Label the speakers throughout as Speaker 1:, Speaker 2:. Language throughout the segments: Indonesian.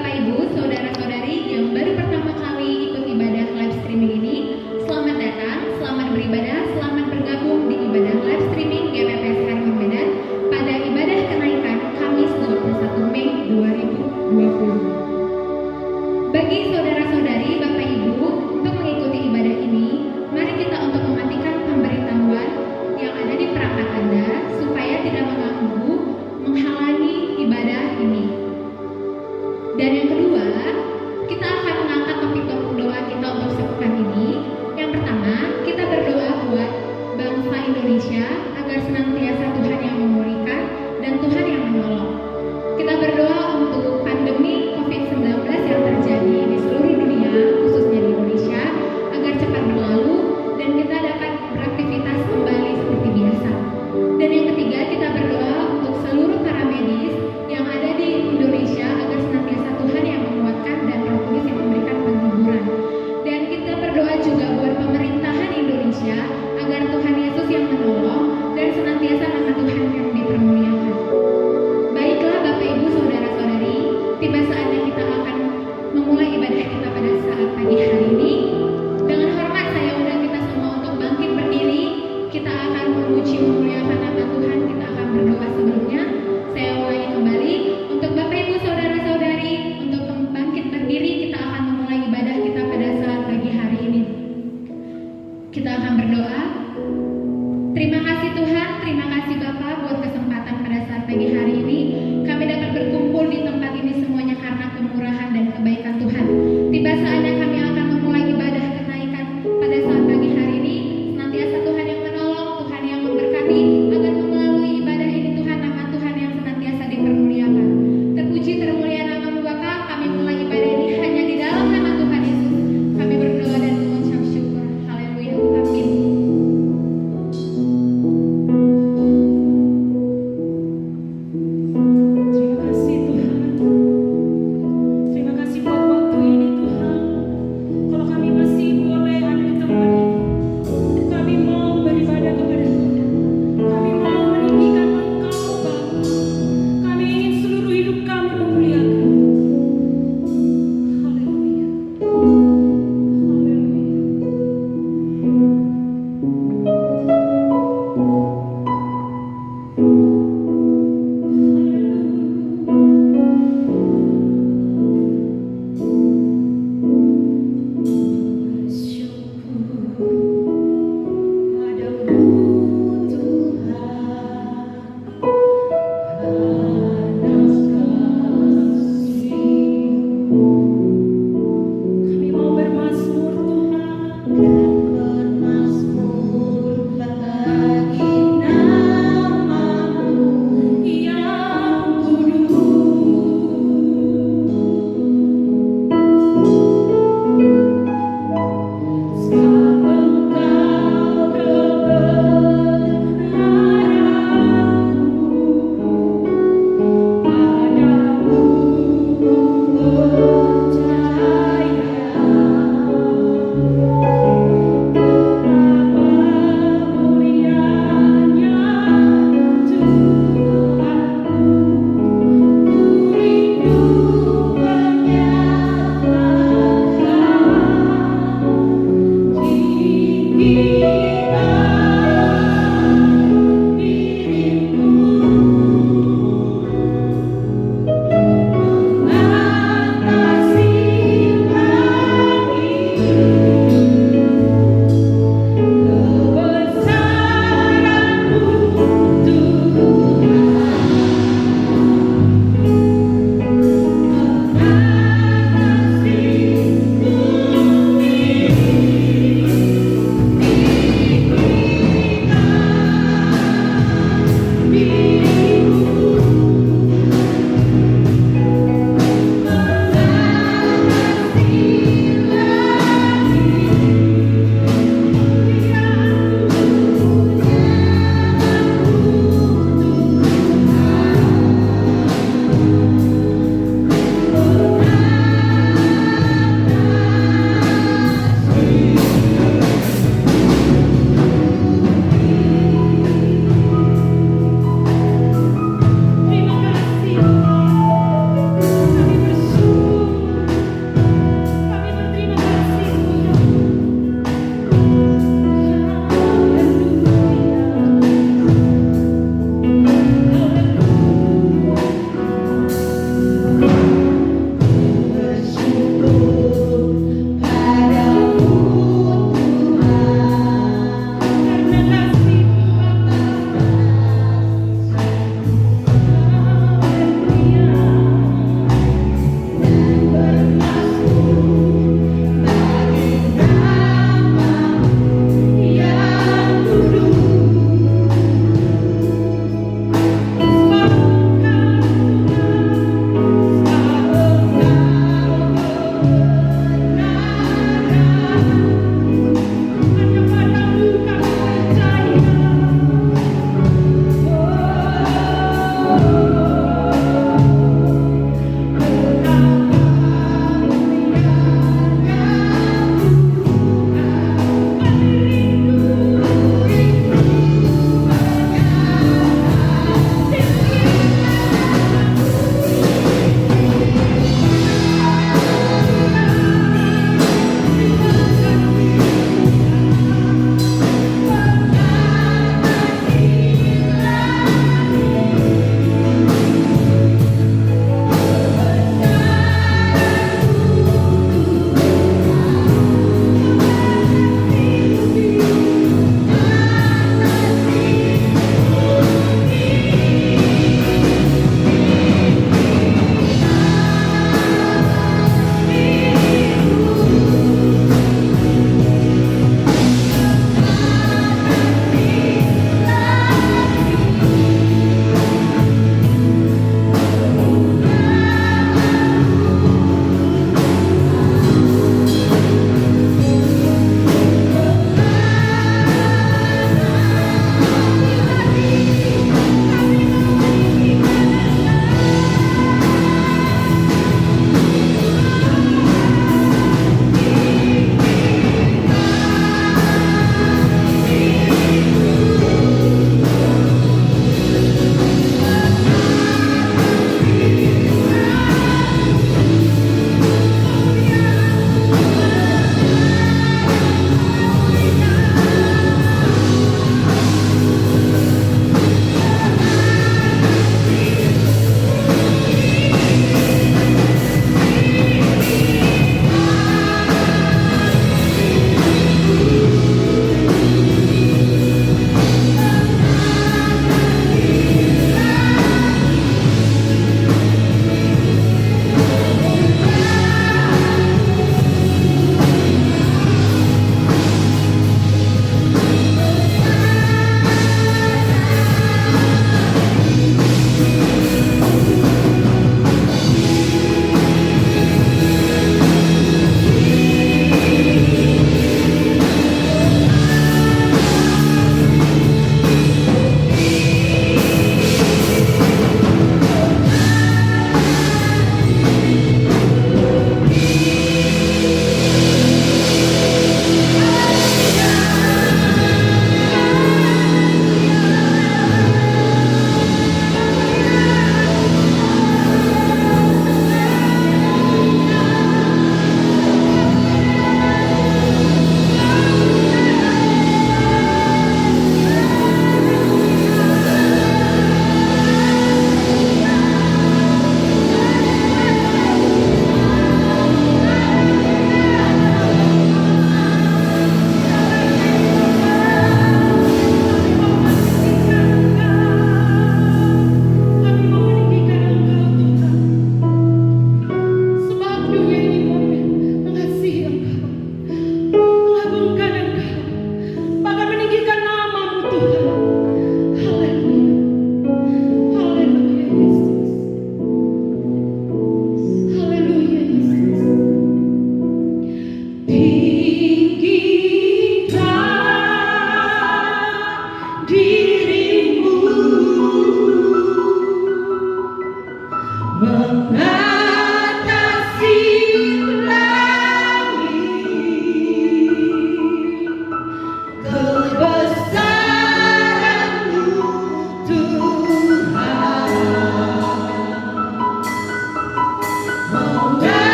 Speaker 1: Bapak Ibu, saudara-saudari yang baru pertama kali ikut ibadah live streaming ini, selamat datang, selamat beribadah, selamat bergabung di ibadah live streaming GPPS Hermon Medan pada ibadah kenaikan Kamis 21 Mei 2020. Bagi saudara-saudari, Bapak Ibu, untuk mengikuti ibadah ini, mari kita untuk mematikan pemberitahuan yang ada di perangkat Anda supaya tidak mengganggu, menghalangi ibadah ini. Dan yang kedua, kita akan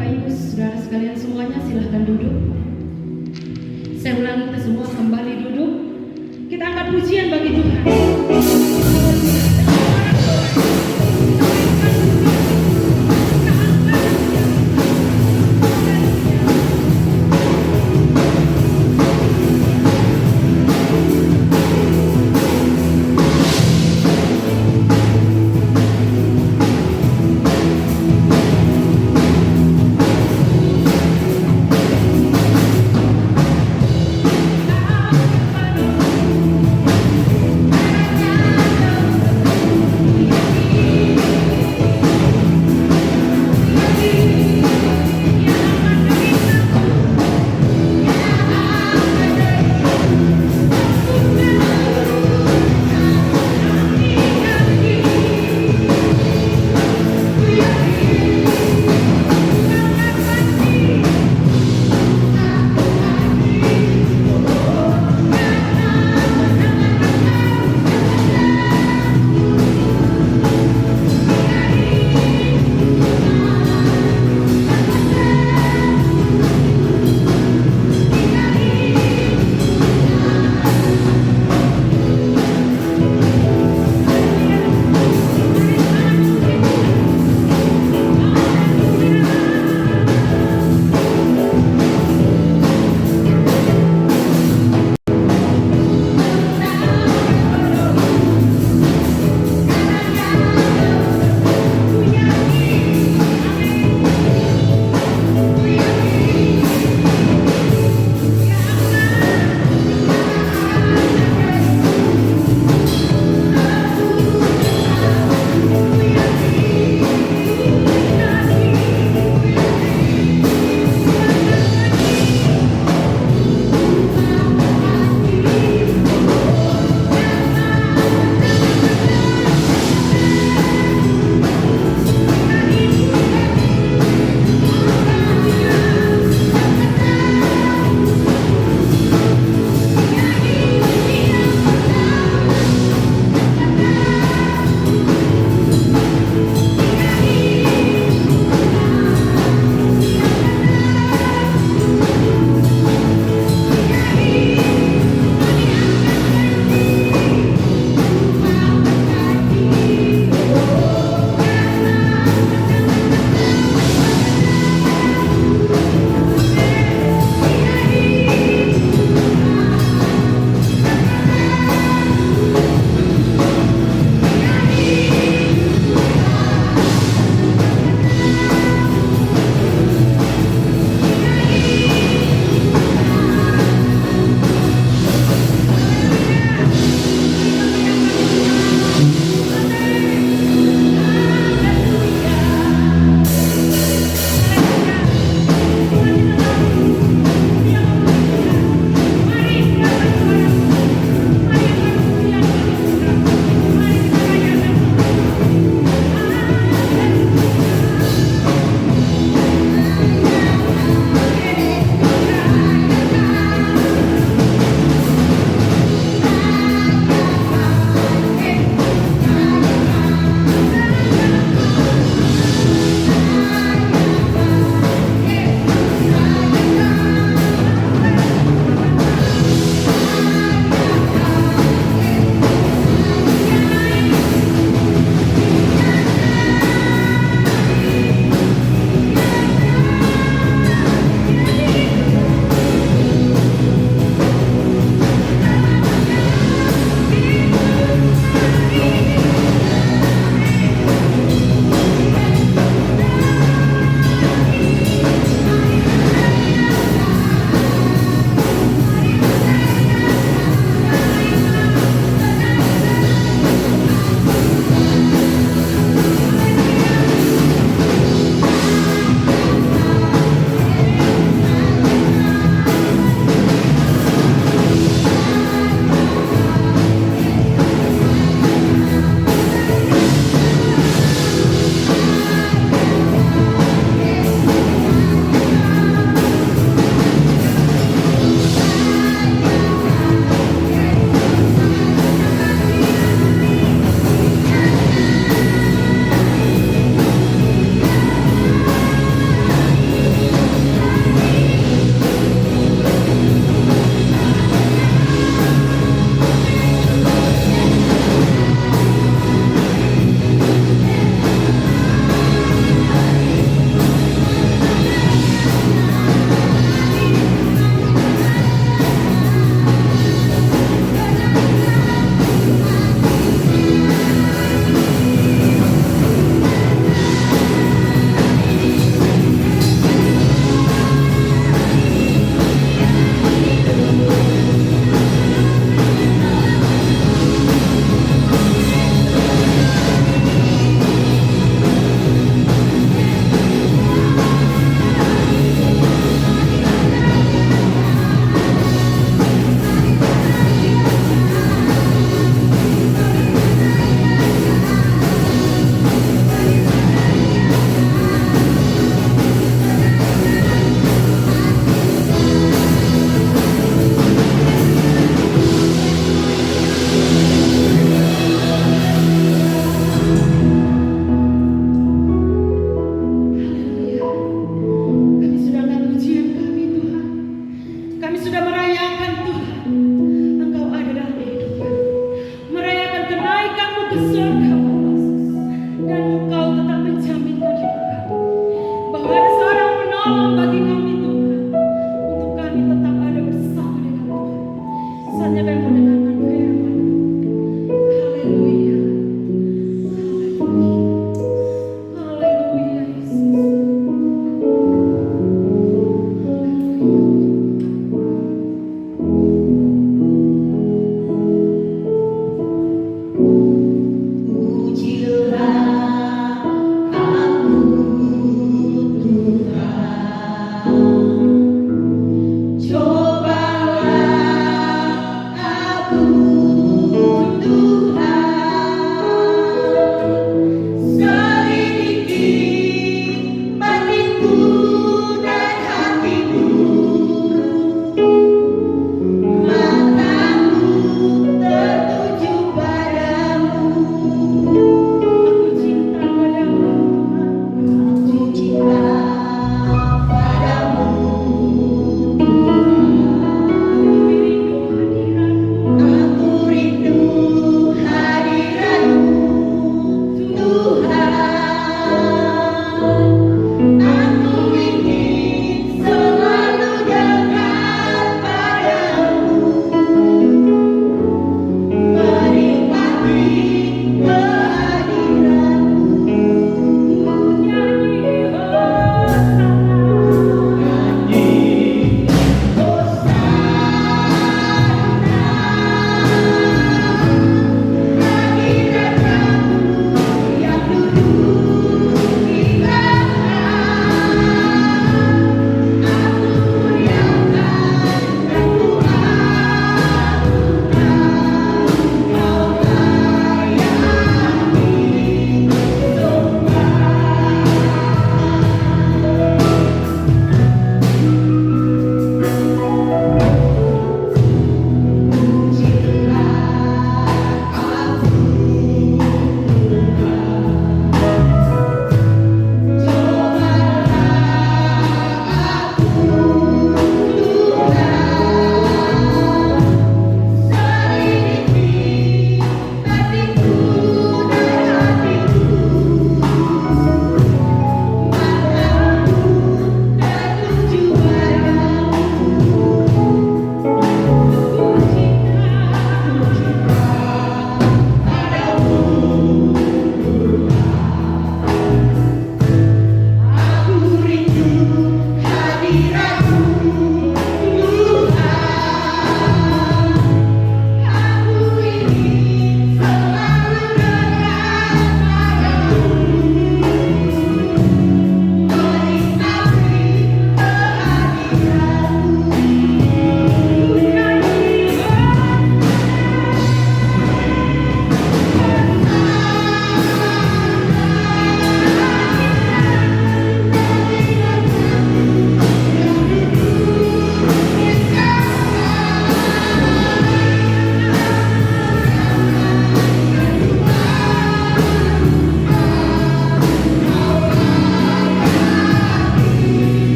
Speaker 2: Bapak Ibu Saudara sekalian semuanya silahkan duduk. Saya ulangi, kita semua kembali duduk. Kita angkat pujian bagi Tuhan.
Speaker 1: Kau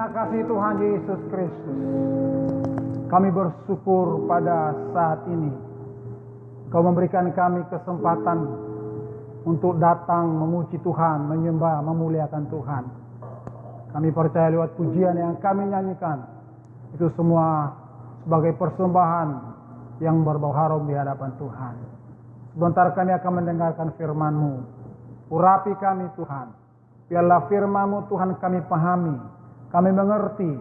Speaker 3: Terima kasih Tuhan Yesus Kristus. Kami bersyukur pada saat ini Kau memberikan kami kesempatan untuk datang memuji Tuhan, menyembah, memuliakan Tuhan. Kami percaya lewat pujian yang kami nyanyikan, itu semua sebagai persembahan yang berbau harum di hadapan Tuhan. Sebentar kami akan mendengarkan firman-Mu. Urapi kami Tuhan. Biarlah firman-Mu Tuhan kami pahami, kami mengerti.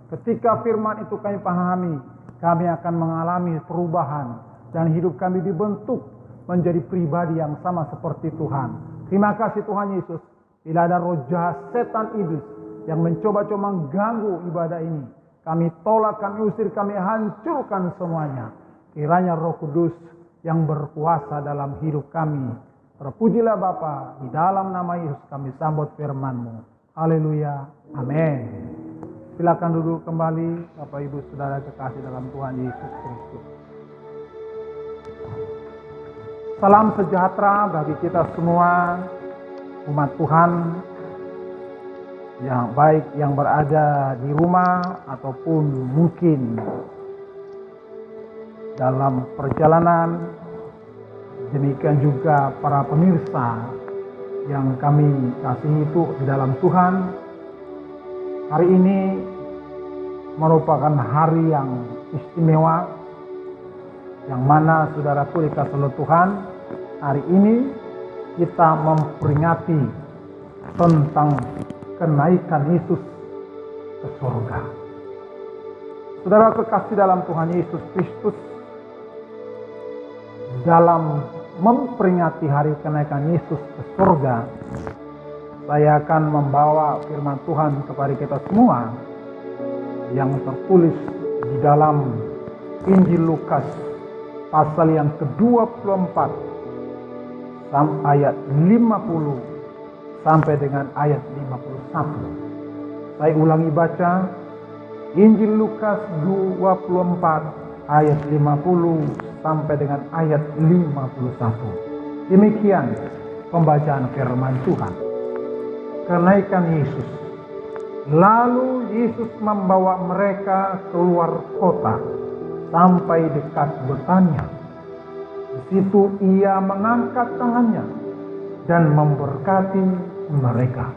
Speaker 3: Ketika firman itu kami pahami, kami akan mengalami perubahan dan hidup kami dibentuk menjadi pribadi yang sama seperti Tuhan. Terima kasih Tuhan Yesus. Bila ada roh jahat setan iblis yang mencoba-coba mengganggu ibadah ini, kami tolak, kami usir, kami hancurkan semuanya. Kiranya Roh Kudus yang berkuasa dalam hidup kami. Terpujilah Bapa, di dalam nama Yesus kami sambut firman-Mu. Haleluya. Amin. Silakan duduk kembali Bapak Ibu Saudara kekasih dalam Tuhan Yesus Kristus. Salam sejahtera bagi kita semua umat Tuhan yang baik yang berada di rumah ataupun mungkin dalam perjalanan. Demikian juga para pemirsa yang kami kasihi itu di dalam Tuhan. Hari ini merupakan hari yang istimewa, yang mana saudaraku dikasihi oleh Tuhan, hari ini kita memperingati tentang kenaikan Yesus ke surga. Saudara kekasih dalam Tuhan Yesus Kristus, dalam memperingati hari kenaikan Yesus ke surga, saya akan membawa firman Tuhan kepada kita semua yang tertulis di dalam Injil Lukas pasal yang ke-24 ayat 50 sampai dengan ayat 51. Saya ulangi baca Injil Lukas 24 ayat 50 sampai dengan ayat 51. Demikian pembacaan firman Tuhan. Kenaikan Yesus. Lalu Yesus membawa mereka keluar kota sampai dekat Betania. Di situ ia mengangkat tangannya dan memberkati mereka.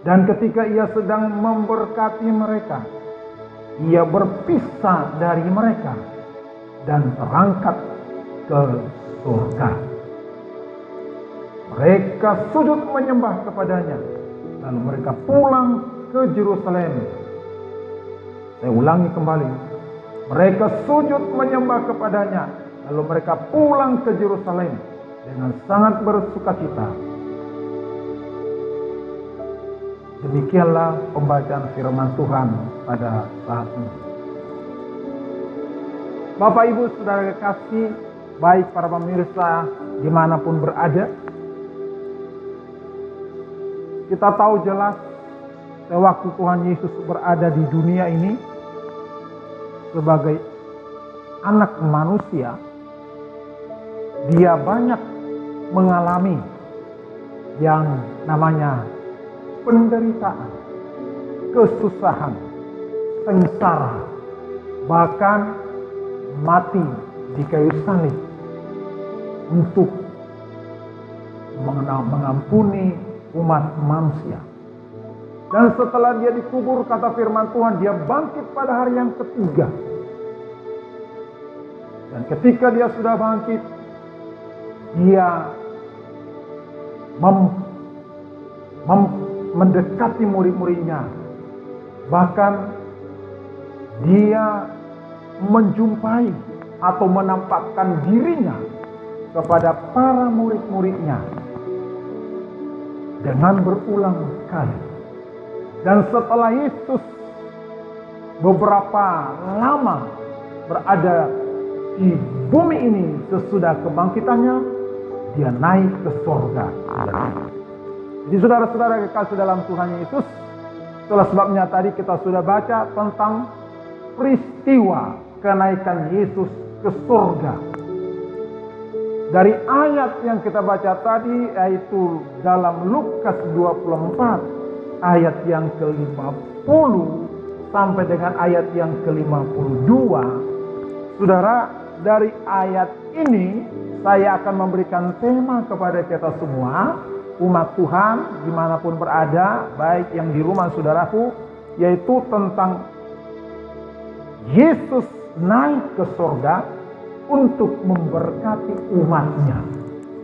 Speaker 3: Dan ketika ia sedang memberkati mereka, ia berpisah dari mereka dan terangkat ke surga. Mereka sujud menyembah kepadanya, lalu mereka pulang ke Yerusalem. Saya ulangi kembali. Mereka sujud menyembah kepadanya, lalu mereka pulang ke Yerusalem dengan sangat bersukacita. Demikianlah pembacaan firman Tuhan pada saat ini. Bapak Ibu Saudara kekasih, baik para pemirsa dimanapun berada, kita tahu jelas sewaktu Tuhan Yesus berada di dunia ini sebagai anak manusia, dia banyak mengalami yang namanya penderitaan, kesusahan, sengsara, bahkan mati di kayu salib untuk mengampuni umat manusia. Dan setelah dia dikubur, kata firman Tuhan, dia bangkit pada hari yang ketiga. Dan ketika dia sudah bangkit, dia mendekati murid-muridnya. Bahkan dia menjumpai atau menampakkan dirinya kepada para murid-muridnya dengan berulang kali. Dan setelah Yesus beberapa lama berada di bumi ini sesudah kebangkitannya, dia naik ke surga. Jadi saudara-saudara kekasih dalam Tuhan Yesus, itulah sebabnya tadi kita sudah baca tentang peristiwa kenaikan Yesus ke surga. Dari ayat yang kita baca tadi, yaitu dalam Lukas 24 ayat yang ke-50 sampai dengan ayat yang ke-52. Saudara, dari ayat ini saya akan memberikan tema kepada kita semua, umat Tuhan dimanapun berada, baik yang di rumah saudaraku, yaitu tentang Yesus naik ke surga untuk memberkati umatnya.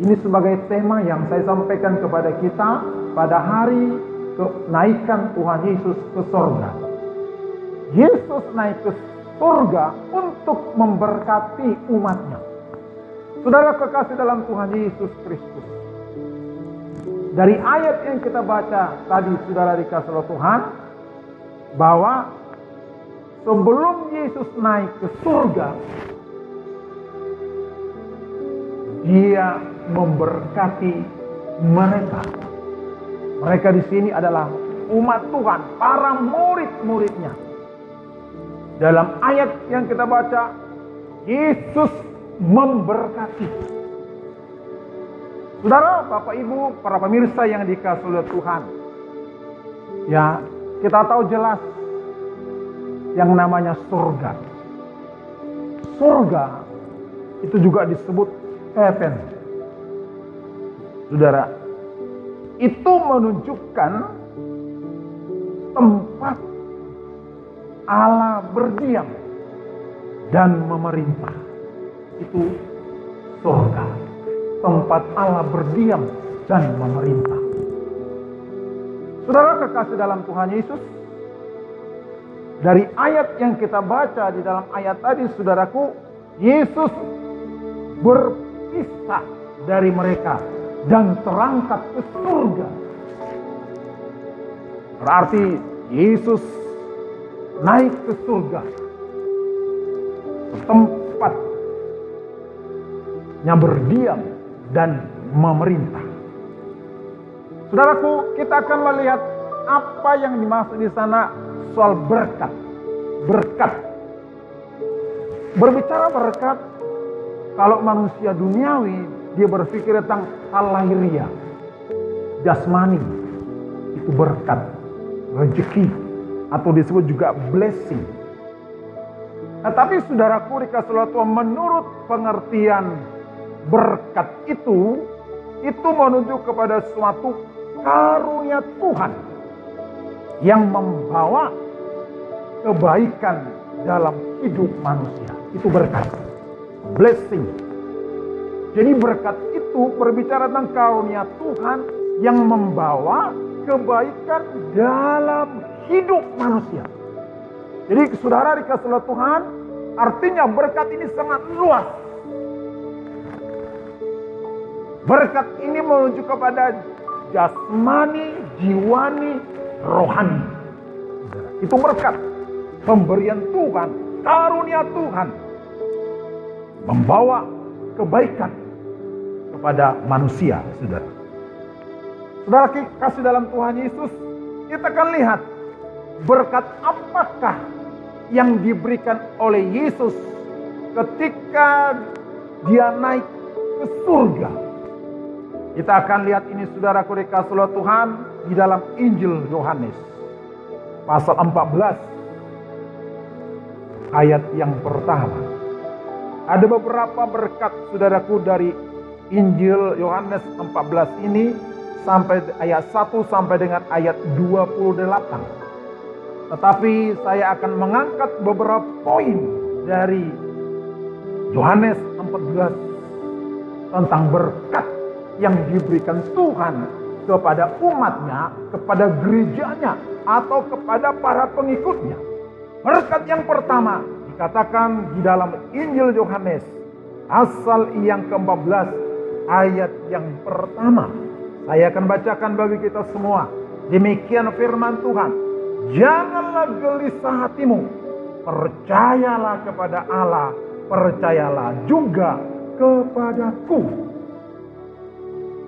Speaker 3: Ini sebagai tema yang saya sampaikan kepada kita pada hari kenaikan Tuhan Yesus ke surga. Yesus naik ke surga untuk memberkati umatnya. Saudara kekasih dalam Tuhan Yesus Kristus, dari ayat yang kita baca tadi, saudara dikasih oleh Tuhan, bahwa sebelum Yesus naik ke surga, Dia memberkati mereka. Mereka di sini adalah umat Tuhan, para murid-muridnya. Dalam ayat yang kita baca, Yesus memberkati. Saudara, Bapak Ibu, para pemirsa yang dikasihi oleh Tuhan, ya, kita tahu jelas yang namanya surga. Surga itu juga disebut heaven. Saudara, itu menunjukkan tempat Allah berdiam dan memerintah. Itu surga, tempat Allah berdiam dan memerintah. Saudara kekasih dalam Tuhan Yesus, dari ayat yang kita baca di dalam ayat tadi, saudaraku, Yesus berpisah dari mereka dan terangkat ke surga. Berarti Yesus naik ke surga, ke tempatnya berdiam dan memerintah. Saudaraku, kita akan melihat apa yang dimaksud di sana soal berkat. Berkat. Berbicara berkat, kalau manusia duniawi, dia berpikir tentang hal lahiriah, jasmani, itu berkat, rezeki, atau disebut juga blessing. Tetapi saudaraku dikasih oleh Tuhan, menurut pengertian berkat itu menunjuk kepada suatu karunia Tuhan yang membawa kebaikan dalam hidup manusia. Itu berkat, blessing. Jadi berkat itu berbicara tentang karunia Tuhan yang membawa kebaikan dalam hidup manusia. Jadi saudara dikasih oleh Tuhan, artinya berkat ini sangat luas. Berkat ini menunjuk kepada jasmani, jiwani, rohani. Itu berkat, pemberian Tuhan, karunia Tuhan, membawa kebaikan kepada manusia, saudara. Saudara kasih dalam Tuhan Yesus, kita akan lihat berkat apakah yang diberikan oleh Yesus ketika Dia naik ke surga. Kita akan lihat ini, saudaraku dikasih oleh Tuhan, di dalam Injil Yohanes pasal 14 ayat yang pertama. Ada beberapa berkat, saudaraku, dari Injil Yohanes 14 ini sampai ayat 1 sampai dengan ayat 28. Tetapi saya akan mengangkat beberapa poin dari Yohanes 14 tentang berkat yang diberikan Tuhan kepada umatnya, kepada gerejanya, atau kepada para pengikutnya. Berkat yang pertama dikatakan di dalam Injil Yohanes pasal yang ke-14 ayat yang pertama. Saya akan bacakan bagi kita semua. Demikian firman Tuhan. Janganlah gelisah hatimu. Percayalah kepada Allah. Percayalah juga kepadaku.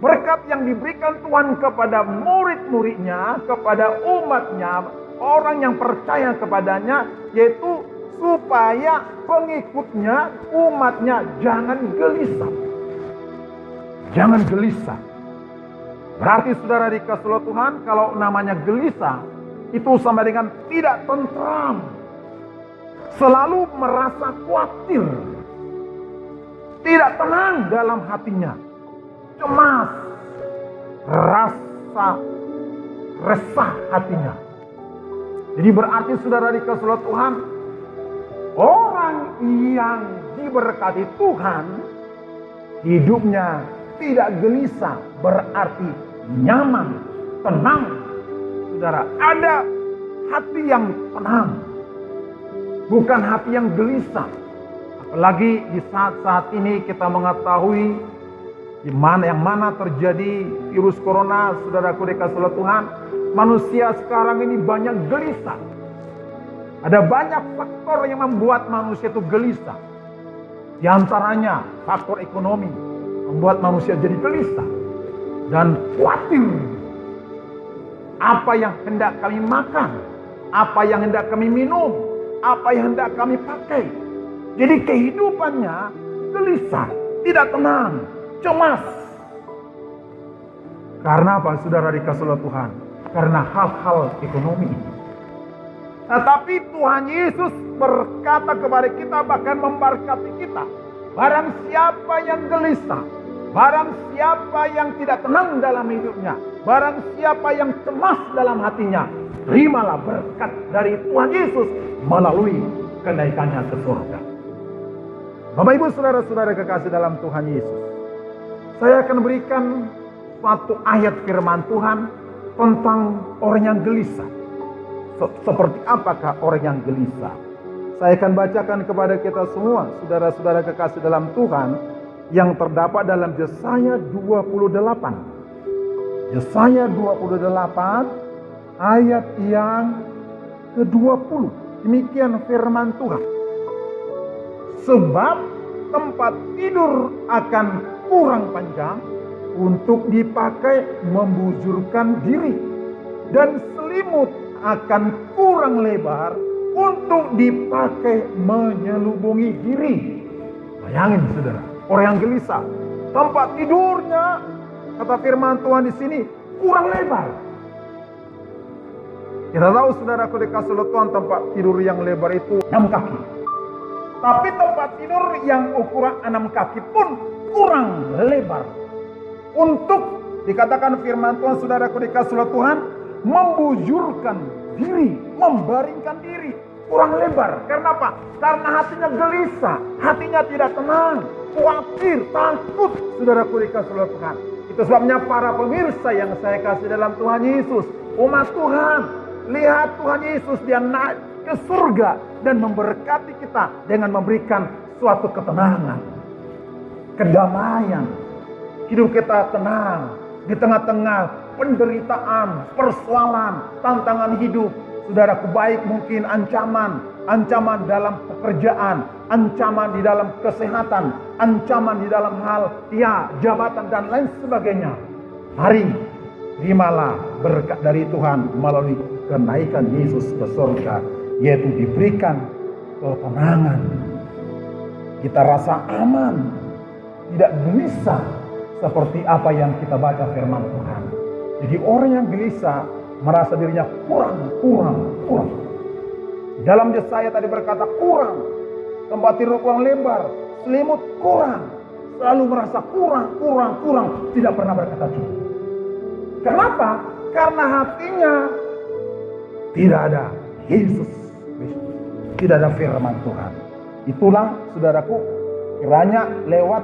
Speaker 3: Berkat yang diberikan Tuhan kepada murid-muridnya, kepada umatnya, orang yang percaya kepadanya, yaitu supaya pengikutnya, umatnya jangan gelisah. Jangan gelisah. Berarti saudara dikasih oleh Tuhan, kalau namanya gelisah, itu sama dengan tidak tentram. Selalu merasa khawatir. Tidak tenang dalam hatinya. Cemas. Rasa resah hatinya. Jadi berarti saudara dikasih oleh Tuhan, orang yang diberkati Tuhan, hidupnya tidak gelisah, berarti nyaman, tenang. Saudara, ada hati yang tenang, bukan hati yang gelisah. Apalagi di saat-saat ini kita mengetahui di mana yang mana terjadi virus corona, saudaraku dikasih oleh Tuhan, manusia sekarang ini banyak gelisah. Ada banyak faktor yang membuat manusia itu gelisah. Di antaranya faktor ekonomi membuat manusia jadi gelisah dan khawatir. Apa yang hendak kami makan, apa yang hendak kami minum, apa yang hendak kami pakai. Jadi kehidupannya gelisah, tidak tenang, cemas. Karena apa, saudara dikasih oleh Tuhan? Karena hal-hal ekonomi. Tetapi Tuhan Yesus berkata kepada kita, bahkan memberkati kita. Barang siapa yang gelisah, barang siapa yang tidak tenang dalam hidupnya, barang siapa yang cemas dalam hatinya, terimalah berkat dari Tuhan Yesus melalui kenaikannya ke surga. Bapak Ibu saudara-saudara kekasih dalam Tuhan Yesus, saya akan berikan suatu ayat firman Tuhan tentang orang yang gelisah. Seperti apakah orang yang gelisah? Saya akan bacakan kepada kita semua, saudara-saudara kekasih dalam Tuhan, yang terdapat dalam Yesaya 28. Yesaya 28 ayat yang ke-20. Demikian firman Tuhan. Sebab tempat tidur akan kurang panjang untuk dipakai membujurkan diri, dan selimut akan kurang lebar untuk dipakai menyelubungi diri. Bayangin saudara, orang yang gelisah, tempat tidurnya, kata firman Tuhan di sini, kurang lebar. Kita tahu saudaraku dikasih oleh Tuhan, tempat tidur yang lebar itu 6 kaki. Tapi tempat tidur yang ukuran 6 kaki pun kurang lebar. Untuk dikatakan firman Tuhan, saudaraku dikasih oleh Tuhan, membujurkan diri, membaringkan diri, kurang lebar. Karena apa? Karena hatinya gelisah, hatinya tidak tenang, khawatir, takut, saudaraku dikasih oleh Tuhan. Itu sebabnya para pemirsa yang saya kasih dalam Tuhan Yesus, umat Tuhan, lihat Tuhan Yesus, dia naik ke surga dan memberkati kita dengan memberikan suatu ketenangan, kedamaian. Hidup kita tenang di tengah-tengah penderitaan, persoalan, tantangan hidup. Saudaraku, baik mungkin ancaman dalam pekerjaan, ancaman di dalam kesehatan, ancaman di dalam hal jabatan dan lain sebagainya. Mari terimalah berkat dari Tuhan melalui kenaikan Yesus ke surga, yaitu diberikan ketenangan. Kita rasa aman, tidak gelisah seperti apa yang kita baca firman Tuhan. Jadi orang yang gelisah merasa dirinya kurang. Dalam Yesaya tadi berkata kurang, tempat tidur kurang lebar, selimut kurang, selalu merasa kurang, tidak pernah berkata cukup. Kenapa? Karena hatinya tidak ada Yesus Kristus, tidak ada firman Tuhan. Itulah saudaraku, kiranya lewat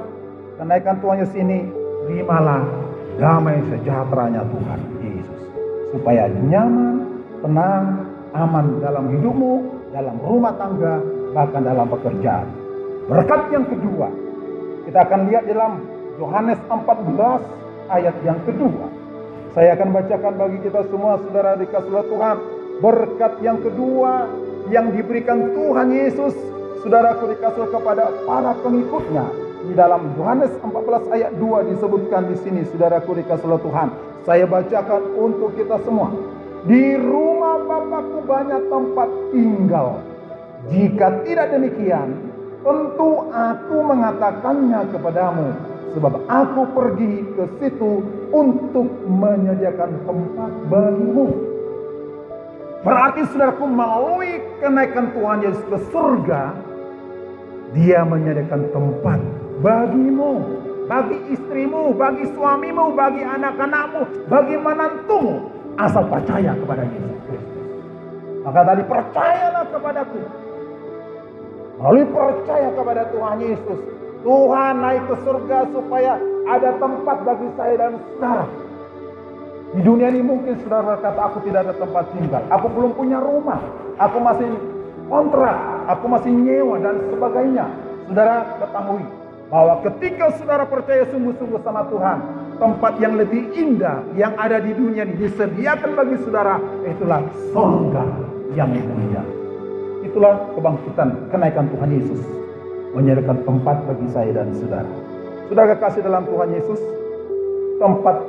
Speaker 3: kenaikan Tuhan Yesus ini, terimalah damai sejahteranya Tuhan Yesus, supaya nyaman, tenang, aman dalam hidupmu, dalam rumah tangga, bahkan dalam pekerjaan. Berkat yang kedua, kita akan lihat dalam Yohanes 14 ayat yang kedua. Saya akan bacakan bagi kita semua, saudara dikasih oleh Tuhan. Berkat yang kedua yang diberikan Tuhan Yesus, saudaraku dikasih kepada para pengikutnya. Di dalam Yohanes 14 ayat 2 disebutkan di sini, saudaraku dikasih oleh Tuhan. Saya bacakan untuk kita semua. Di rumah Bapakku banyak tempat tinggal. Jika tidak demikian, tentu aku mengatakannya kepadamu. Sebab aku pergi ke situ untuk menyediakan tempat bagimu. Berarti saudaraku, melalui kenaikan Tuhan Yesus ke surga, Dia menyediakan tempat bagimu, bagi istrimu, bagi suamimu, bagi anak-anakmu, bagi menantumu, asal percaya kepada Yesus Kristus. Maka tadi percayalah kepadaku. Melalui percaya kepada Tuhan Yesus, Tuhan naik ke surga supaya ada tempat bagi saya dan saudara. Di dunia ini mungkin saudara berkata, aku tidak ada tempat tinggal, aku belum punya rumah, aku masih kontrak, aku masih nyewa dan sebagainya. Saudara ketahui bahwa ketika saudara percaya sungguh-sungguh sama Tuhan, tempat yang lebih indah yang ada di dunia ini disediakan bagi saudara, itulah surga yang mulia. Itulah kebangkitan kenaikan Tuhan Yesus, menyediakan tempat bagi saya dan saudara. Saudara kekasih dalam Tuhan Yesus, tempat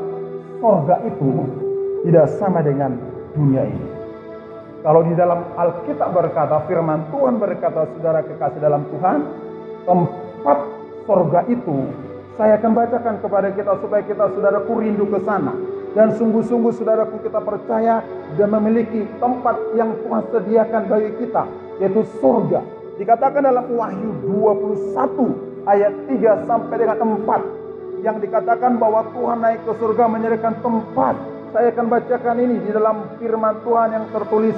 Speaker 3: surga itu tidak sama dengan dunia ini. Kalau di dalam Alkitab berkata, firman Tuhan berkata, saudara kekasih dalam Tuhan, tempat surga itu saya akan bacakan kepada kita supaya kita saudaraku rindu ke sana. Dan sungguh-sungguh saudaraku kita percaya dan memiliki tempat yang Tuhan sediakan bagi kita, yaitu surga. Dikatakan dalam Wahyu 21 ayat 3 sampai dengan 4 yang dikatakan bahwa Tuhan naik ke surga menyediakan tempat. Saya akan bacakan ini di dalam firman Tuhan yang tertulis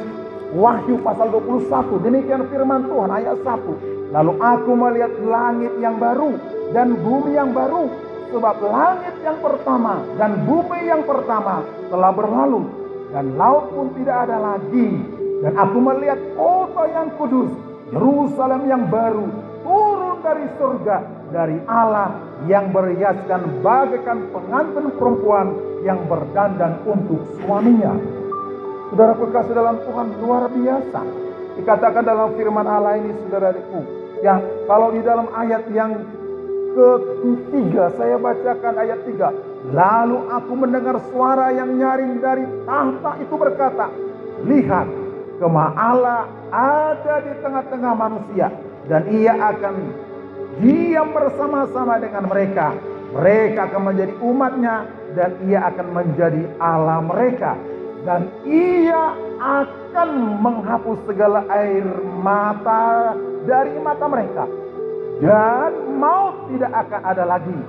Speaker 3: Wahyu pasal 21. Demikian firman Tuhan ayat 1. Lalu aku melihat langit yang baru dan bumi yang baru, sebab langit yang pertama dan bumi yang pertama telah berlalu dan laut pun tidak ada lagi. Dan aku melihat kota yang kudus, Yerusalem yang baru, turun dari surga, dari Allah, yang berhiaskan bagaikan pengantin perempuan yang berdandan untuk suaminya. Saudara kekasih dalam Tuhan, luar biasa. Dikatakan dalam firman Allah ini, saudaraku, ya, kalau di dalam ayat yang ketiga, saya bacakan ayat 3. Lalu aku mendengar suara yang nyaring dari tahta itu berkata, lihat, Kemah Allah ada di tengah-tengah manusia, dan Ia akan diam bersama-sama dengan mereka. Mereka akan menjadi umatnya, dan Ia akan menjadi Allah mereka. Dan Ia akan menghapus segala air mata dari mata mereka. Dan maut tidak akan ada lagi.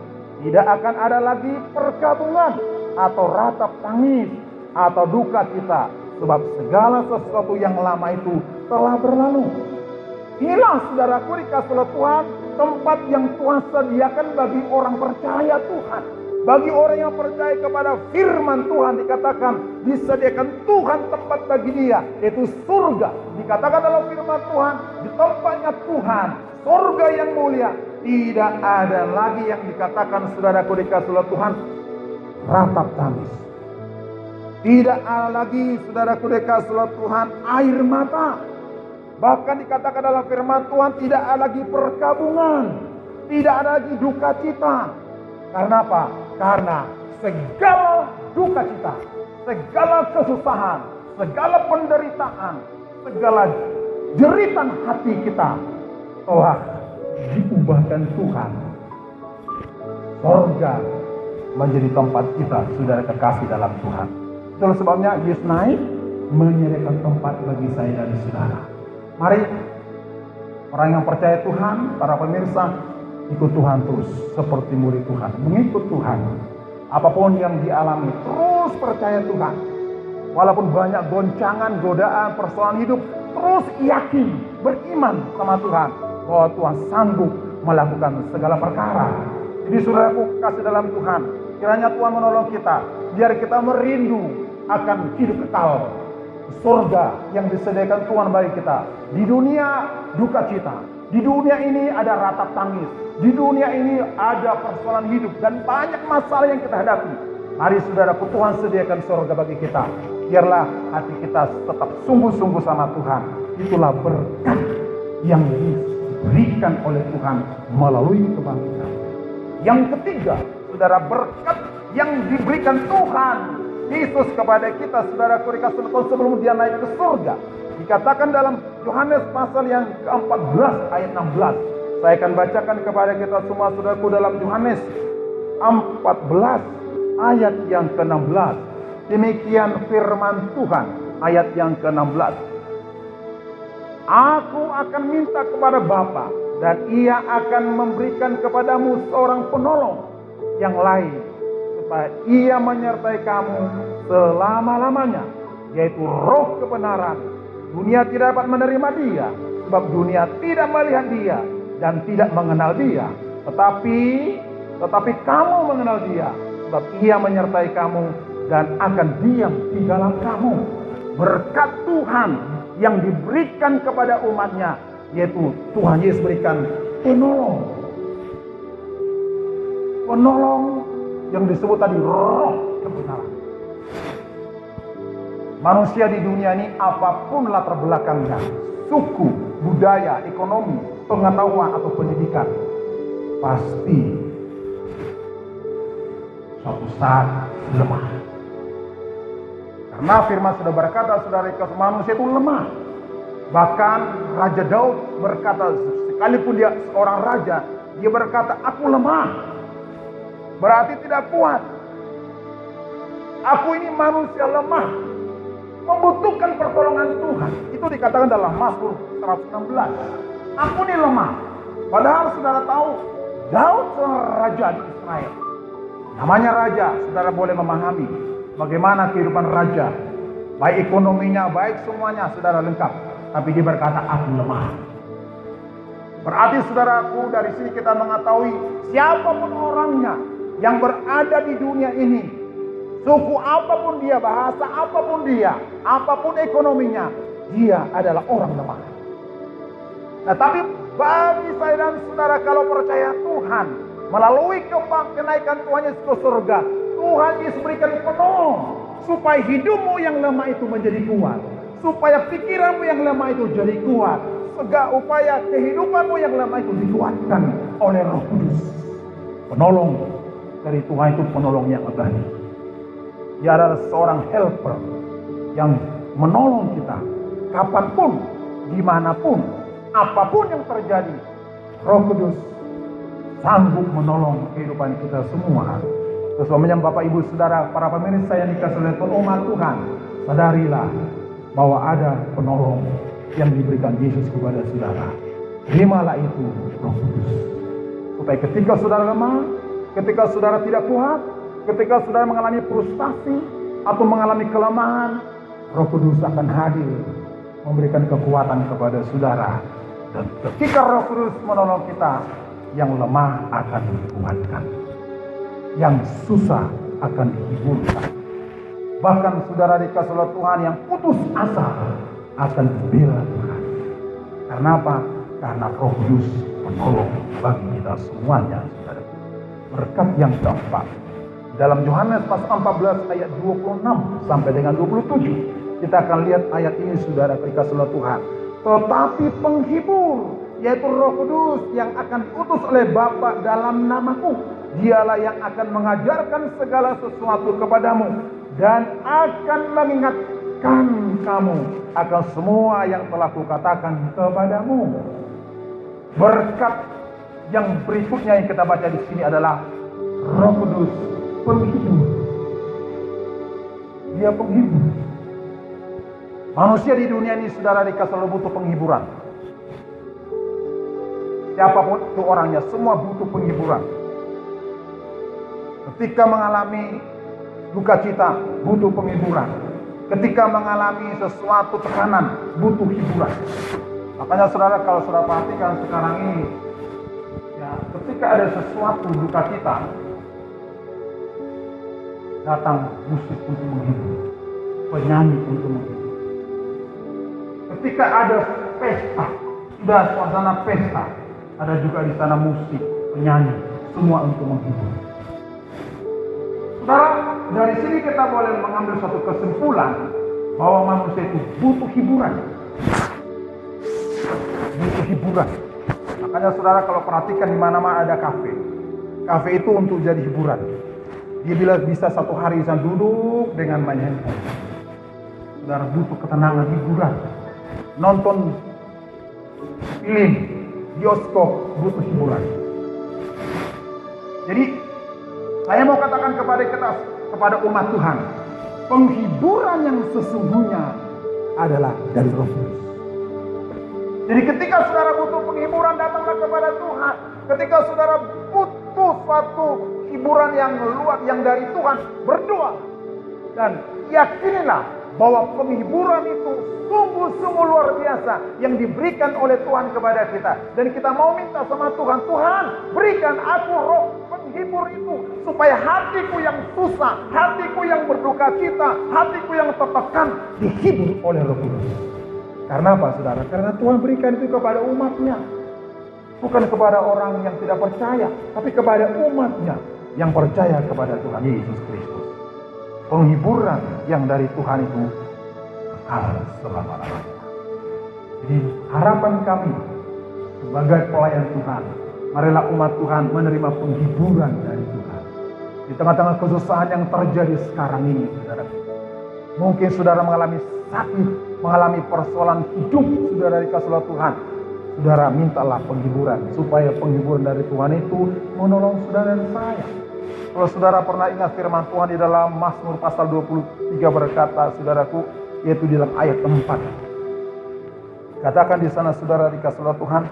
Speaker 3: Tidak akan ada lagi perkabungan, atau ratap tangis, atau duka cita. Sebab segala sesuatu yang lama itu telah berlalu. Inilah saudaraku dikasih oleh Tuhan, tempat yang Tuhan sediakan bagi orang percaya Tuhan. Bagi orang yang percaya kepada firman Tuhan, dikatakan disediakan Tuhan tempat bagi dia, yaitu surga. Dikatakan dalam firman Tuhan, di tempatnya Tuhan, surga yang mulia, tidak ada lagi yang dikatakan saudaraku dikasih oleh Tuhan, ratap tangis. Tidak ada lagi saudaraku dikasih oleh Tuhan, air mata. Bahkan dikatakan dalam firman Tuhan, tidak ada lagi perkabungan, tidak ada lagi duka cita. Karena apa? Karena segala duka cita, segala kesusahan, segala penderitaan, segala jeritan hati kita telah diubahkan Tuhan. Surga menjadi tempat kita, saudara kekasih dalam Tuhan. Itulah sebabnya Yesus naik menyediakan tempat bagi saya dan saudara. Mari orang yang percaya Tuhan, para pemirsa, ikut Tuhan terus seperti murid Tuhan, mengikut Tuhan. Apapun yang dialami, terus percaya Tuhan. Walaupun banyak goncangan, godaan, persoalan hidup, terus yakin, beriman sama Tuhan bahwa Tuhan sanggup melakukan segala perkara. Jadi saudaraku kasih dalam Tuhan, kiranya Tuhan menolong kita, biar kita merindu akan hidup kekal, surga yang disediakan Tuhan bagi kita. Di dunia duka cita, di dunia ini ada ratap tangis, di dunia ini ada persoalan hidup dan banyak masalah yang kita hadapi. Mari saudaraku, Tuhan sediakan surga bagi kita. Biarlah hati kita tetap sungguh-sungguh sama Tuhan. Itulah berkat yang diberikan oleh Tuhan melalui kebangkitan. Yang ketiga, saudara, berkat yang diberikan Tuhan Yesus kepada kita, saudaraku dikasih sebelum dia naik ke surga. Dikatakan dalam Yohanes pasal yang ke-14 ayat 16. Saya akan bacakan kepada kita semua, saudaraku, dalam Yohanes 14 ayat yang ke-16. Demikian firman Tuhan ayat yang ke-16. Aku akan minta kepada Bapa dan Ia akan memberikan kepadamu seorang penolong yang lain, supaya Ia menyertai kamu selama-lamanya, yaitu Roh kebenaran. Dunia tidak dapat menerima Dia, sebab dunia tidak melihat Dia dan tidak mengenal Dia. Tetapi kamu mengenal Dia, sebab Ia menyertai kamu dan akan diam di dalam kamu. Berkat Tuhan yang diberikan kepada umatnya, yaitu Tuhan Yesus berikan penolong. Penolong yang disebut tadi Roh kebenaran. Manusia di dunia ini apapun latar belakangnya, suku, budaya, ekonomi, pengetahuan atau pendidikan, pasti suatu saat lemah. Karena firman sudah berkata, saudara, manusia itu lemah. Bahkan Raja Daud berkata, sekalipun dia seorang raja, dia berkata, aku lemah. Berarti tidak kuat. Aku ini manusia lemah, membutuhkan pertolongan Tuhan. Itu dikatakan dalam Mazmur 116. Aku ini lemah. Padahal saudara tahu, Daud seorang raja di Israel. Namanya raja, saudara boleh memahami bagaimana kehidupan raja. Baik ekonominya, baik semuanya, saudara lengkap. Tapi dia berkata, aku lemah. Berarti saudaraku, dari sini kita mengetahui siapapun orangnya yang berada di dunia ini, suku apapun dia, bahasa apapun dia, apapun ekonominya, dia adalah orang lemah. Nah, tapi bagi saya dan saudara, kalau percaya Tuhan, melalui kenaikan Tuhan Yesus ke surga, Tuhan Yesus berikan penolong, supaya hidupmu yang lemah itu menjadi kuat, supaya pikiranmu yang lemah itu jadi kuat, upaya kehidupanmu yang lemah itu dikuatkan oleh Roh Kudus. Penolong dari Tuhan itu penolong yang abadi. Dia adalah seorang helper yang menolong kita kapanpun, dimanapun, apapun yang terjadi. Roh Kudus sanggup menolong kehidupan kita semua. Sesuai Bapak Ibu Saudara, para pemirsa yang dikasihi oleh umat Tuhan, sadarilah bahwa ada penolong yang diberikan Yesus kepada saudara. Terimalah itu, Roh Kudus. Supaya ketika saudara lemah, ketika saudara tidak kuat, ketika saudara mengalami frustasi atau mengalami kelemahan, Roh Kudus akan hadir memberikan kekuatan kepada saudara. Dan ketika Roh Kudus menolong kita, yang lemah akan dikuatkan, yang susah akan dihiburkan. Bahkan saudara dikasihi oleh Tuhan yang putus asa akan dibela Tuhan. Karena apa? Karena Roh Kudus penolong bagi kita semuanya, saudara. Berkat yang keempat, dalam Yohanes pasal 14 ayat 26 sampai dengan 27, kita akan lihat ayat ini, saudara dikasihi oleh Tuhan. Tetapi penghibur, yaitu Roh Kudus yang akan diutus oleh Bapa dalam namaku, dialah yang akan mengajarkan segala sesuatu kepadamu dan akan mengingatkan kamu akan semua yang telah kukatakan kepadamu. Berkat yang berikutnya yang kita baca di sini adalah Roh Kudus penghibur. Dia penghibur. Manusia di dunia ini, saudara, selalu butuh penghiburan. Siapapun itu orangnya, semua butuh penghiburan. Ketika mengalami duka cita, butuh penghiburan. Ketika mengalami sesuatu tekanan, butuh hiburan. Makanya saudara, kalau saudara perhatikan sekarang ini, ya, ketika ada sesuatu duka cita, datang musik untuk menghibur, penyanyi untuk menghibur. Ketika ada pesta, sudah suasana pesta, ada juga di sana musik, penyanyi, semua untuk menghibur. Saudara, dari sini kita boleh mengambil suatu kesimpulan bahwa manusia itu butuh hiburan. Butuh hiburan. Makanya saudara, kalau perhatikan di mana-mana ada kafe. Kafe itu untuk jadi hiburan. Dia bila bisa satu hari bisa duduk dengan main handphone. Saudara butuh ketenangan, hiburan. Nonton film, bioskop, butuh hiburan. Jadi Saya mau katakan kepada kita, kepada umat Tuhan, penghiburan yang sesungguhnya adalah dari Roh Kudus. Jadi ketika saudara butuh penghiburan, datanglah kepada Tuhan. Ketika saudara butuh suatu hiburan yang luar, yang dari Tuhan, berdoa. Dan yakinilah bahwa penghiburan itu sungguh-sungguh luar biasa yang diberikan oleh Tuhan kepada kita. Dan kita mau minta sama Tuhan, Tuhan berikan aku roh penghibur itu, supaya hatiku yang susah, hatiku yang berduka cita, hatiku yang tertekan dihibur oleh Roh Kudus. Karena apa saudara? Karena Tuhan berikan itu kepada umatnya. Bukan kepada orang yang tidak percaya, tapi kepada umatnya yang percaya kepada Tuhan Yesus Kristus. Penghiburan yang dari Tuhan itu kekal selama-lamanya. Jadi harapan kami sebagai pelayan Tuhan, marilah umat Tuhan menerima penghiburan dari Tuhan. Di tengah-tengah kesusahan yang terjadi sekarang ini, saudara. Mungkin saudara mengalami sakit, mengalami persoalan hidup, saudara dikasih Tuhan. Saudara mintalah penghiburan, supaya penghiburan dari Tuhan itu menolong saudara dan saya. Kalau saudara pernah ingat firman Tuhan di dalam Mazmur pasal 23 berkata, saudaraku, yaitu di dalam ayat 4. Katakan di sana saudara dikasih Tuhan,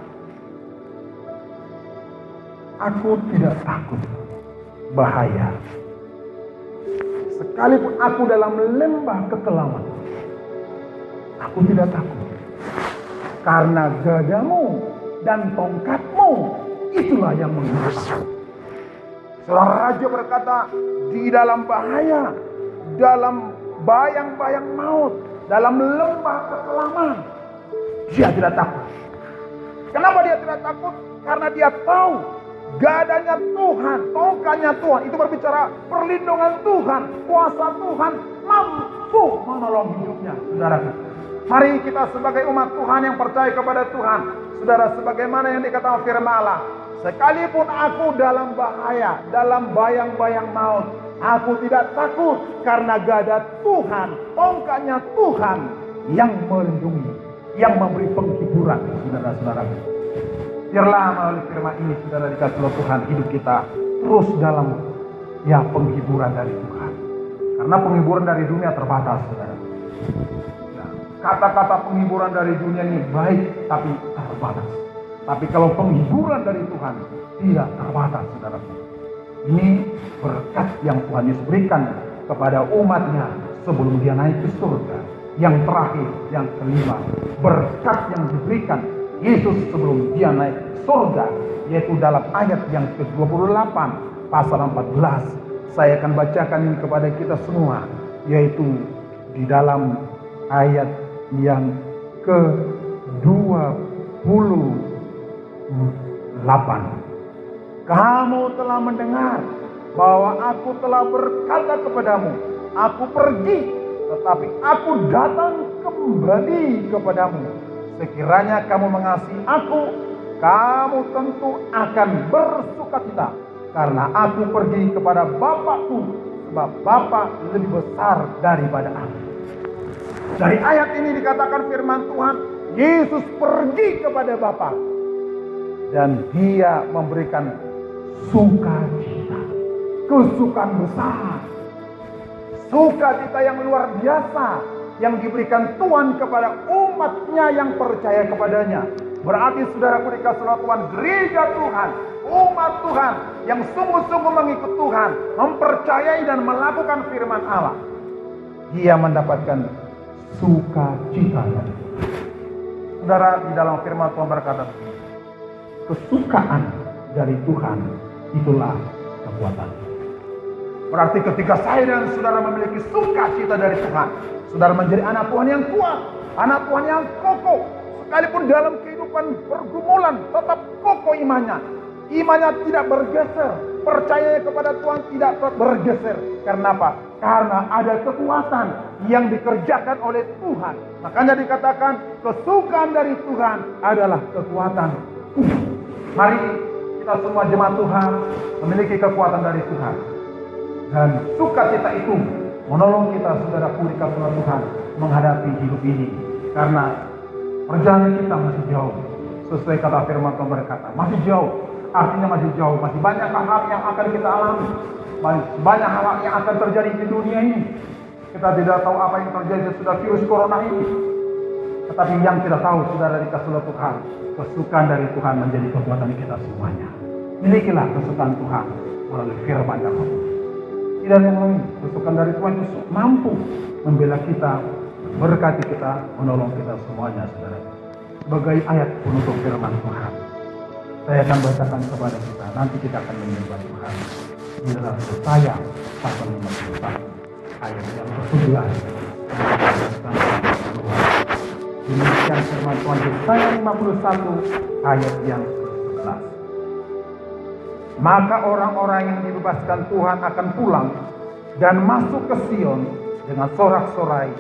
Speaker 3: aku tidak takut bahaya, sekalipun aku dalam lembah kekelaman, aku tidak takut. Karena gadamu dan tongkatmu itulah yang menghibur aku. Seorang raja berkata, di dalam bahaya, dalam bayang-bayang maut, dalam lembah kekelaman, dia tidak takut. Kenapa dia tidak takut? Karena dia tahu gadanya Tuhan, tongkatnya Tuhan. Itu berbicara perlindungan Tuhan, kuasa Tuhan mampu menolong hidupnya, saudara. Mari kita sebagai umat Tuhan yang percaya kepada Tuhan, saudara, sebagaimana yang dikatakan firman Allah, sekalipun aku dalam bahaya, dalam bayang-bayang maut, aku tidak takut, karena gada Tuhan, tongkatnya Tuhan yang melindungi, yang memberi penghiburan, saudara-saudara. Biarlah melalui firman ini, saudara dikasih oleh Tuhan, hidup kita terus dalam penghiburan dari Tuhan. Karena penghiburan dari dunia terbatas, saudara. Kata-kata penghiburan dari dunia ini baik, tapi terbatas. Tapi kalau penghiburan dari Tuhan tidak terbatas, saudara. Ini berkat yang Tuhan Yesus berikan kepada umatnya sebelum dia naik ke surga. Yang terakhir, yang kelima, berkat yang diberikan Yesus sebelum dia naik ke surga, yaitu dalam ayat yang ke-28 pasal 14. Saya akan bacakan ini kepada kita semua, yaitu di dalam ayat yang ke-28. Kamu telah mendengar bahwa aku telah berkata kepadamu, aku pergi, tetapi aku datang kembali kepadamu. Sekiranya kamu mengasihi aku, kamu tentu akan bersukacita, karena aku pergi kepada Bapakku, sebab Bapa lebih besar daripada aku. Dari ayat ini dikatakan firman Tuhan, Yesus pergi kepada Bapa dan dia memberikan sukacita, kesukaan besar, sukacita yang luar biasa yang diberikan Tuhan kepada umatnya yang percaya kepadanya. Berarti saudaraku dikasih oleh Tuhan, gereja Tuhan, umat Tuhan yang sungguh-sungguh mengikut Tuhan, mempercayai dan melakukan firman Allah, dia mendapatkan sukacita. Saudara, di dalam firman Tuhan berkata, kesukaan dari Tuhan itulah kekuatan. Berarti ketika saya dan saudara memiliki sukacita dari Tuhan, saudara menjadi anak Tuhan yang kuat, anak Tuhan yang kokoh. Sekalipun dalam kehidupan pergumulan, tetap kokoh imannya. Imannya tidak bergeser, percaya kepada Tuhan tidak bergeser. Karena apa? Karena ada kekuatan yang dikerjakan oleh Tuhan. Makanya dikatakan kesukaan dari Tuhan adalah kekuatan. Mari kita semua jemaat Tuhan memiliki kekuatan dari Tuhan. Dan sukacita itu menolong kita, saudaraku dikasih Tuhan, menghadapi hidup ini. Karena perjalanan kita masih jauh. Sesuai kata firman Tuhan berkata, masih jauh. Artinya masih jauh, masih banyak hal yang akan kita alami. Banyak hal yang akan terjadi di dunia ini. Kita tidak tahu apa yang terjadi sesudah virus corona ini. Tetapi yang kita tahu, saudara, dikasih oleh Tuhan, kesukaan dari Tuhan menjadi kekuatan kita semuanya. Milikilah kesukaan Tuhan melalui firman dan roh. Tidak ada yang lain. Kesukaan dari Tuhan itu mampu membela kita, berkati kita, menolong kita semuanya, saudara. Sebagai ayat penutup firman Tuhan, saya akan bacakan kepada kita. Nanti kita akan menyembah Tuhan. Di dalam Yesaya pasal 51 ayat yang ke-11. Demikian firman Tuhan, Yesaya 51 ayat yang ke-11. Maka orang-orang yang dibebaskan Tuhan akan pulang dan masuk ke Sion dengan sorak-sorai,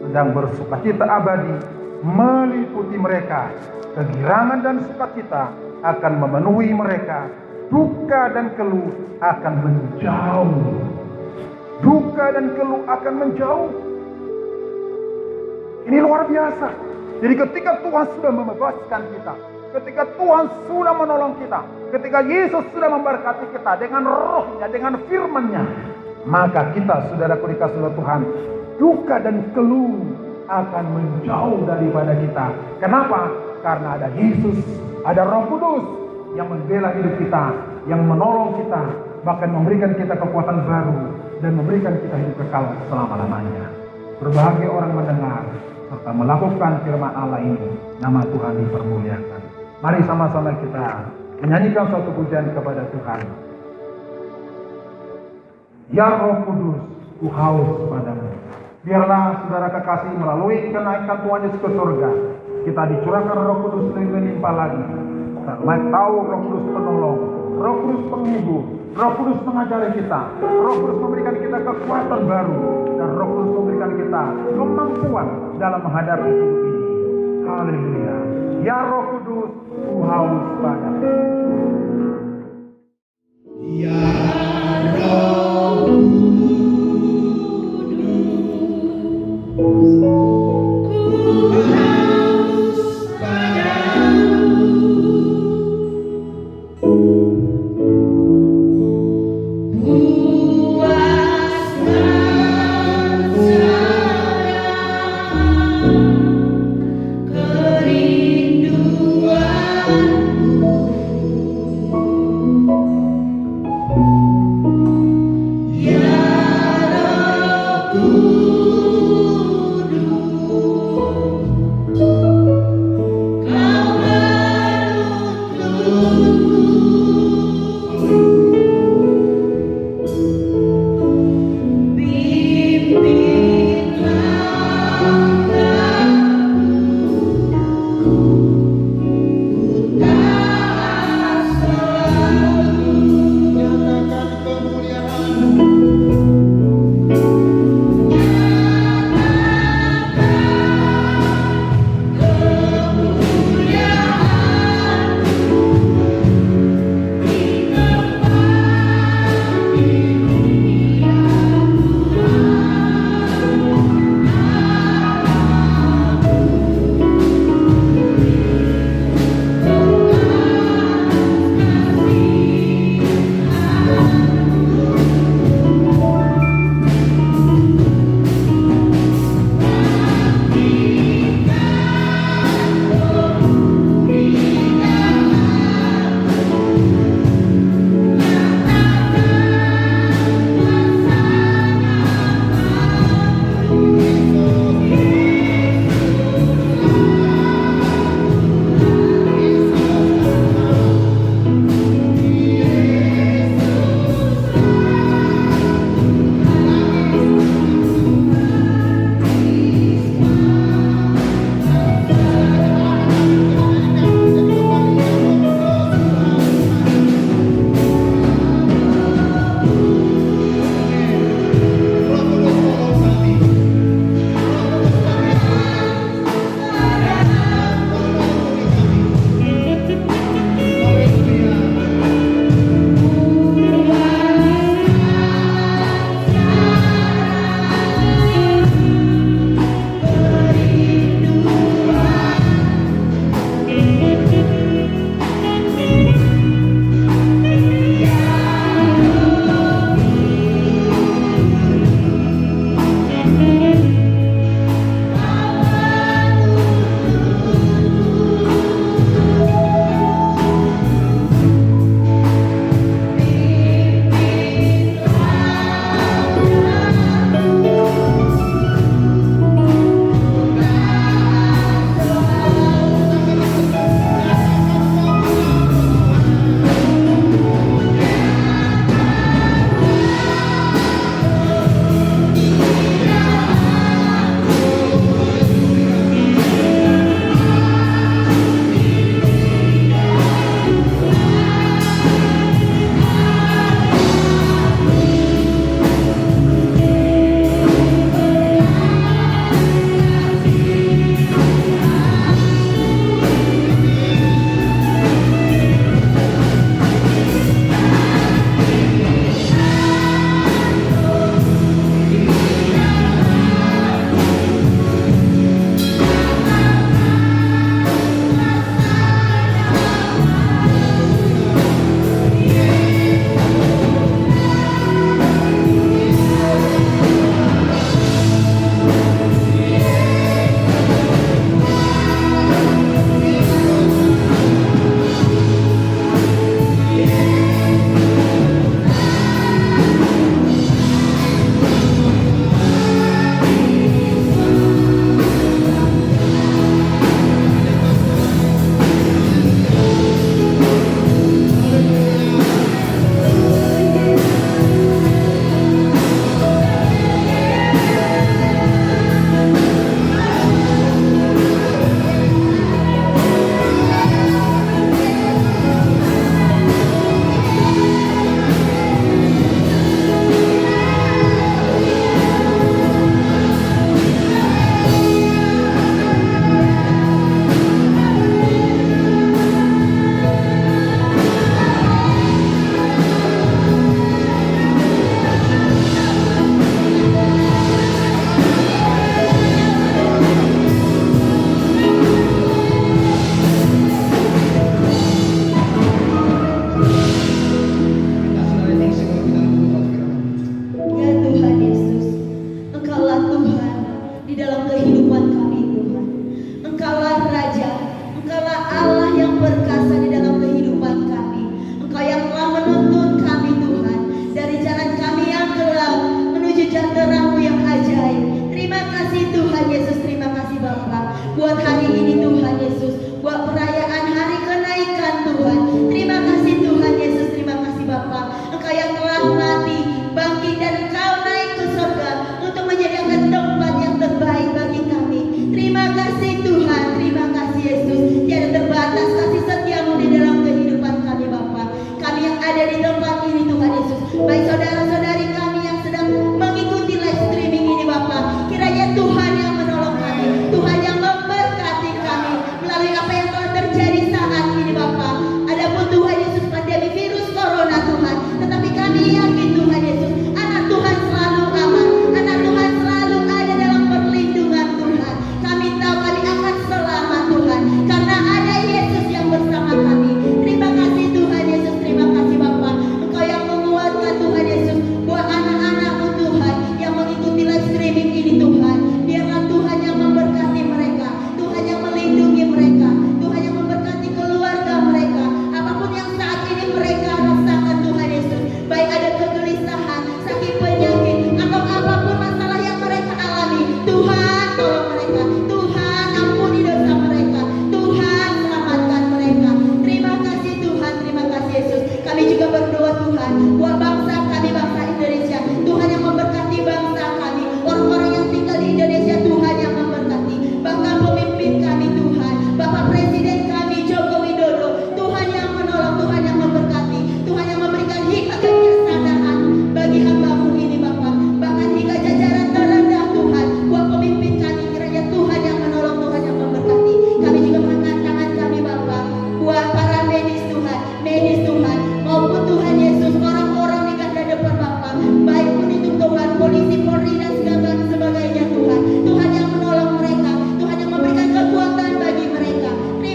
Speaker 3: sedang bersukacita abadi meliputi mereka. Kegirangan dan sukacita akan memenuhi mereka. Duka dan keluh akan menjauh. Duka dan keluh akan menjauh. Ini luar biasa. Jadi ketika Tuhan sudah membebaskan kita, ketika Tuhan sudah menolong kita, ketika Yesus sudah memberkati kita dengan rohnya, dengan firman-Nya, maka kita, saudaraku dikasih oleh Tuhan, duka dan keluh akan menjauh daripada kita. Kenapa? Karena ada Yesus, ada Roh Kudus yang membela hidup kita, yang menolong kita, bahkan memberikan kita kekuatan baru dan memberikan kita hidup kekal selama-lamanya. Berbahagia orang mendengar serta melakukan firman Allah ini. Nama Tuhan dipermuliakan. Mari sama-sama kita menyanyikan suatu pujian kepada Tuhan. Ya Roh Kudus, ku haus padamu. Biarlah saudara kekasih melalui kenaikan Tuhan Yesus ke surga, kita dicurahkan Roh Kudus lebih melimpah lagi. Karena tahu Roh Kudus penolong, Roh Kudus penghibur, Roh Kudus mengajari kita, Roh Kudus memberikan kita kekuatan baru, dan Roh Kudus memberikan kita kemampuan dalam menghadapi hidup ini. Haleluya. Ya Roh Kudus, ku haus padamu.
Speaker 4: Ya Roh Kudus, ku haus padamu.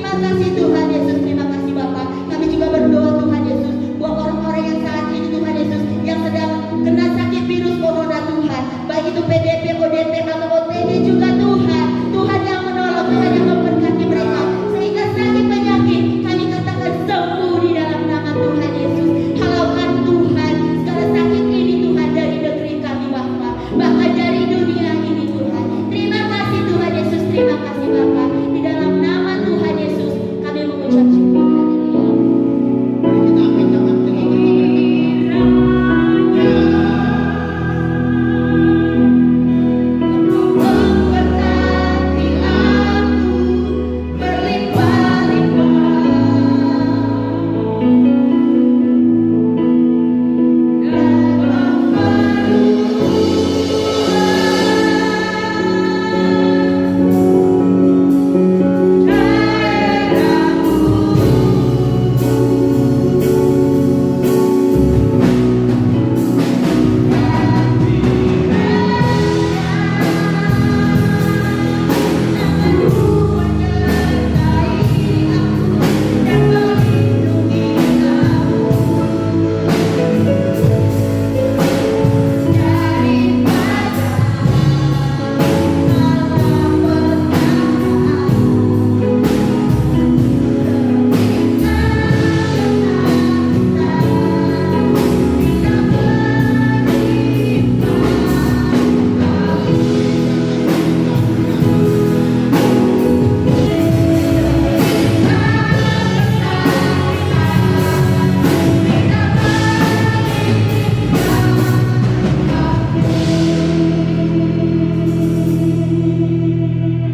Speaker 5: Terima kasih Tuhan Yesus, terima kasih Bapa. Kami juga berdoa Tuhan Yesus buat orang-orang yang saat ini Tuhan Yesus yang sedang kena sakit virus corona Tuhan, baik itu PDP, ODP atau OTG juga Tuhan. Tuhan yang menolong, Tuhan yang memberkati mereka sehingga sakit penyakit kami katakan sembuh di dalam nama Tuhan Yesus. Halaukan Tuhan segala sakit ini Tuhan dari negeri kami Bapa, bahkan dari dunia ini Tuhan. Terima kasih Tuhan Yesus, terima kasih Bapa. Di dalam nama Tuhan Yesus kami mengucap syukur.
Speaker 4: Mari kita angkat tangan kita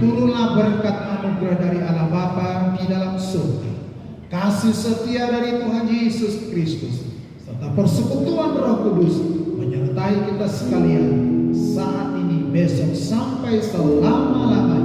Speaker 4: terima berkat
Speaker 5: Memberkati aku
Speaker 4: kasih setia dari Tuhan Yesus Kristus serta persekutuan Roh Kudus menyertai kita sekalian saat ini, besok, sampai selama-lamanya.